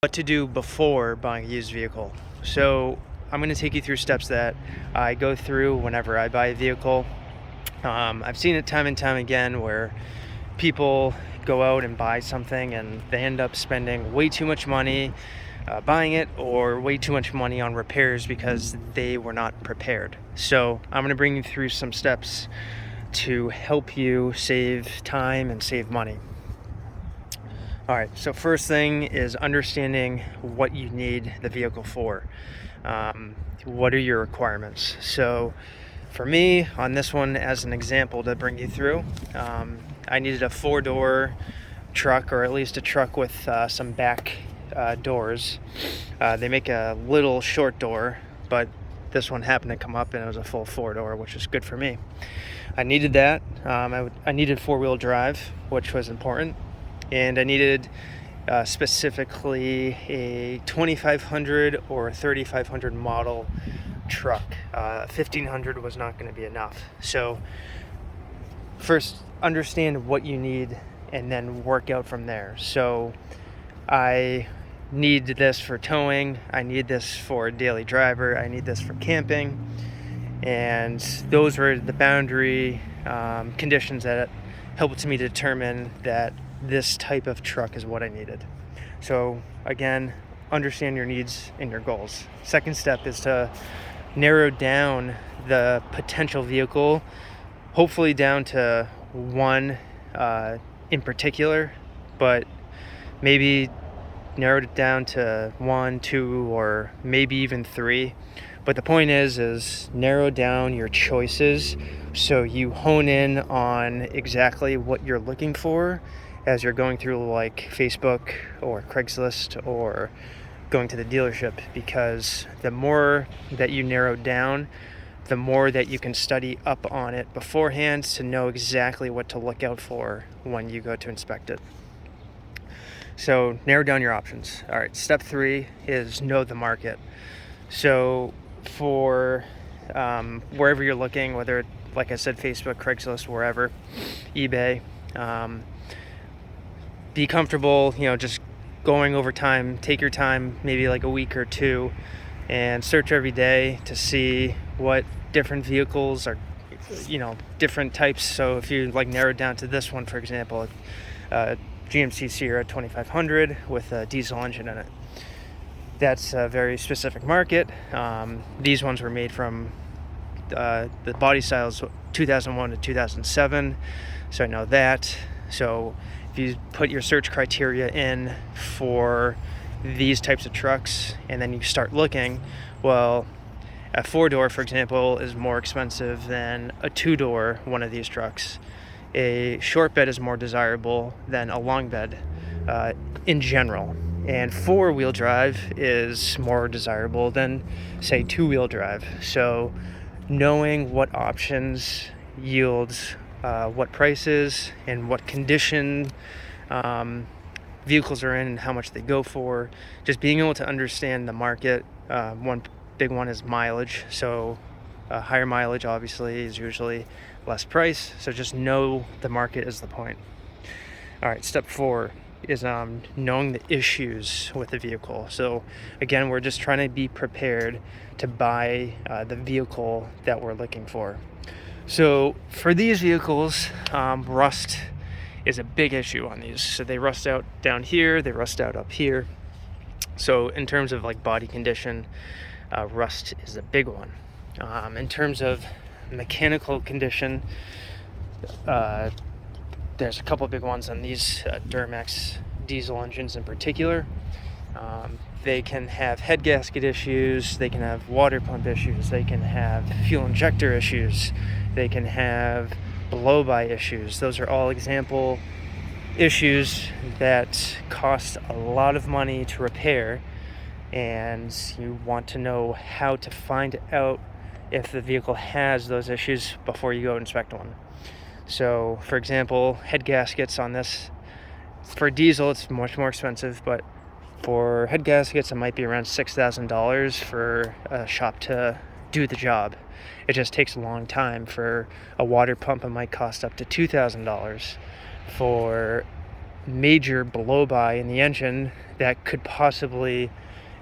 What to do before buying a used vehicle. So I'm going to take you through steps that I go through whenever I buy a vehicle. I've seen it time and time again where people go out and buy something and they end up spending way too much money buying it, or way too much money on repairs because they were not prepared. So I'm going to bring you through some steps to help you save time and save money. All right, so first thing is understanding what you need the vehicle for. What are your requirements? So for me, on this one, as an example to bring you through, I needed a 4-door truck, or at least a truck with some back doors. They make a little short door, but this one happened to come up and it was a full 4-door, which is good for me. I needed that. I needed 4-wheel drive, which was important. And I needed specifically a 2500 or 3500 model truck. 1500 was not going to be enough. So first, understand what you need and then work out from there. So I need this for towing. I need this for a daily driver. I need this for camping. And those were the boundary conditions that helped me determine that this type of truck is what I needed. So again, understand your needs and your goals. Second step is to narrow down the potential vehicle, hopefully down to one in particular, but maybe narrowed it down to 1, 2, or maybe even 3. But the point is narrow down your choices so you hone in on exactly what you're looking for as you're going through like Facebook or Craigslist or going to the dealership, because the more that you narrow down, the more that you can study up on it beforehand to know exactly what to look out for when you go to inspect it. So narrow down your options. All right, step 3 is know the market. So for wherever you're looking, whether, like I said, Facebook, Craigslist, wherever, eBay, be comfortable, just going over time. Take your time, maybe like a week or two, and search every day to see what different vehicles are, different types. So if you narrow it down to this one, for example, GMC Sierra 2500 with a diesel engine in it. That's a very specific market. These ones were made from the body styles 2001 to 2007, so I know that. So if you put your search criteria in for these types of trucks and then you start looking, well, a 4-door, for example, is more expensive than a 2-door one of these trucks. A short bed is more desirable than a long bed in general. And 4-wheel drive is more desirable than, say, 2-wheel drive. So knowing what options yields what prices and what condition vehicles are in and how much they go for. Just being able to understand the market. One big one is mileage. So higher mileage obviously is usually less price. So just know the market is the point. All right, step 4 is knowing the issues with the vehicle. So again, we're just trying to be prepared to buy the vehicle that we're looking for. So for these vehicles, rust is a big issue on these. So they rust out down here, they rust out up here. So in terms of body condition, rust is a big one. In terms of mechanical condition, there's a couple of big ones on these Duramax diesel engines in particular. They can have head gasket issues, they can have water pump issues, they can have fuel injector issues, they can have blow-by issues. Those are all example issues that cost a lot of money to repair, and you want to know how to find out if the vehicle has those issues before you go inspect one. So, for example, head gaskets on this, for diesel, it's much more expensive, but for head gaskets, it might be around $6,000 for a shop to do the job. It just takes a long time. For a water pump, it might cost up to $2,000. For major blow-by in the engine that could possibly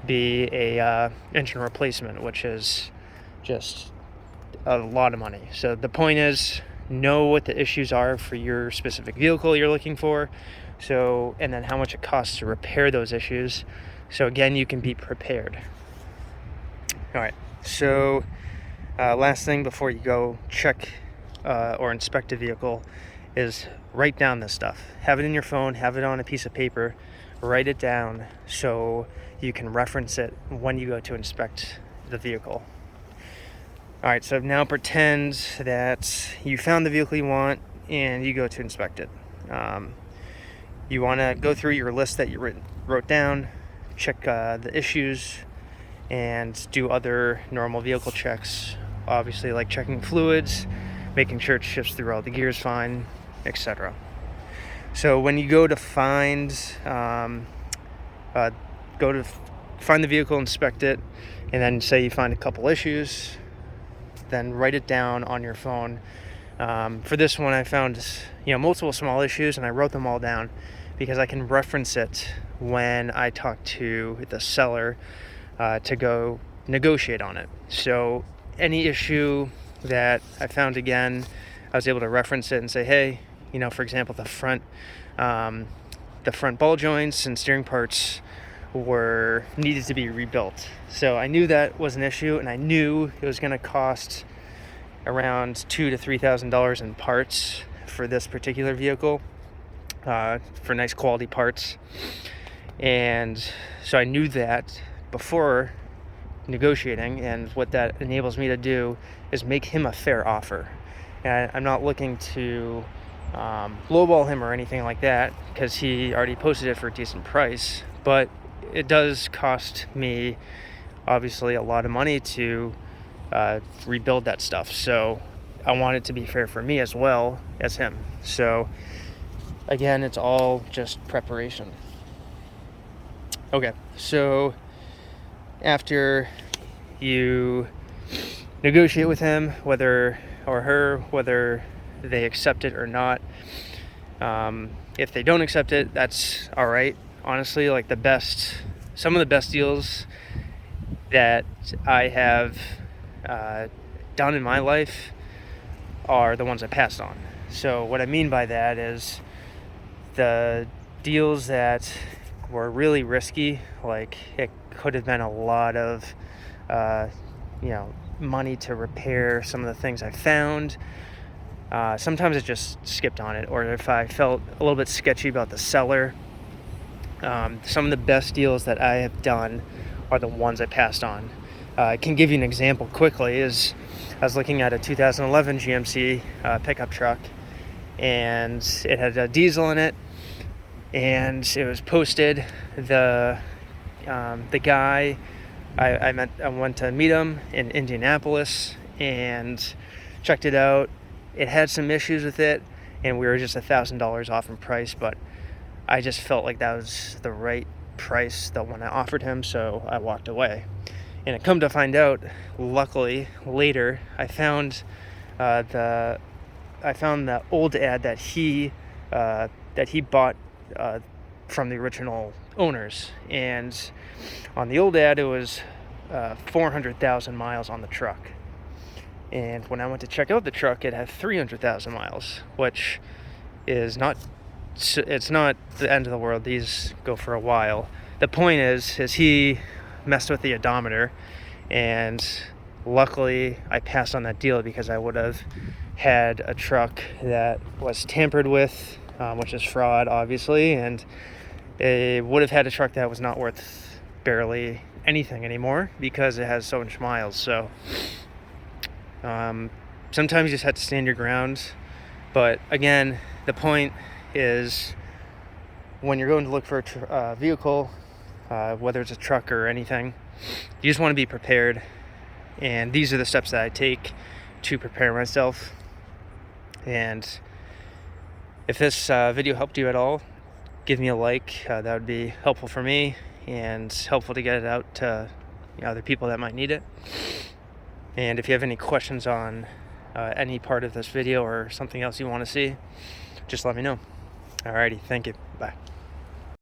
be a engine replacement, which is just a lot of money. So the point is, know what the issues are for your specific vehicle you're looking for, so, and then how much it costs to repair those issues, so again, you can be prepared. All right, so last thing before you go check or inspect a vehicle is write down this stuff. Have it in your phone, have it on a piece of paper, write it down so you can reference it when you go to inspect the vehicle. All right, so now pretend that you found the vehicle you want and you go to inspect it. You want to go through your list that you wrote down, check the issues, and do other normal vehicle checks, obviously, like checking fluids, making sure it shifts through all the gears fine, etc. So when you go to find the vehicle, inspect it, and then say you find a couple issues, then write it down on your phone. For this one, I found multiple small issues, and I wrote them all down because I can reference it when I talk to the seller to go negotiate on it. So any issue that I found, again, I was able to reference it and say, hey, for example, the front ball joints and steering parts needed to be rebuilt. So I knew that was an issue, and I knew it was going to cost around $2,000 to $3,000 in parts for this particular vehicle, for nice quality parts. And so I knew that before negotiating, and what that enables me to do is make him a fair offer. And I'm not looking to lowball him or anything like that, because he already posted it for a decent price, but it does cost me obviously a lot of money to rebuild that stuff. So I want it to be fair for me as well as him. So again, it's all just preparation. Okay, so after you negotiate with him, whether they accept it or not, if they don't accept it, that's all right. Honestly, some of the best deals that I have done in my life are the ones I passed on. So what I mean by that is the deals that were really risky, like it could have been a lot of money to repair some of the things I found. Sometimes I just skipped on it, or if I felt a little bit sketchy about the seller, some of the best deals that I have done are the ones I passed on. I can give you an example quickly. I was looking at a 2011 GMC pickup truck, and it had a diesel in it, and it was posted. The guy, I went to meet him in Indianapolis and checked it out. It had some issues with it, and we were just $1,000 off in price, but I just felt like that was the right price that when I offered him, so I walked away. And it come to find out, luckily later, I found the old ad that he bought from the original owners, and on the old ad it was 400,000 miles on the truck. And when I went to check out the truck, it had 300,000 miles, which is it's not the end of the world. These go for a while. The point is he messed with the odometer, and luckily I passed on that deal, because I would have had a truck that was tampered with, which is fraud, obviously, and it would have had a truck that was not worth barely anything anymore because it has so much miles. So sometimes you just have to stand your ground. But again, the point is, when you're going to look for a vehicle, whether it's a truck or anything, you just want to be prepared. And these are the steps that I take to prepare myself. And if this video helped you at all, give me a like. That would be helpful for me and helpful to get it out to other people that might need it. And if you have any questions on any part of this video or something else you want to see, just let me know. Alrighty, thank you. Bye.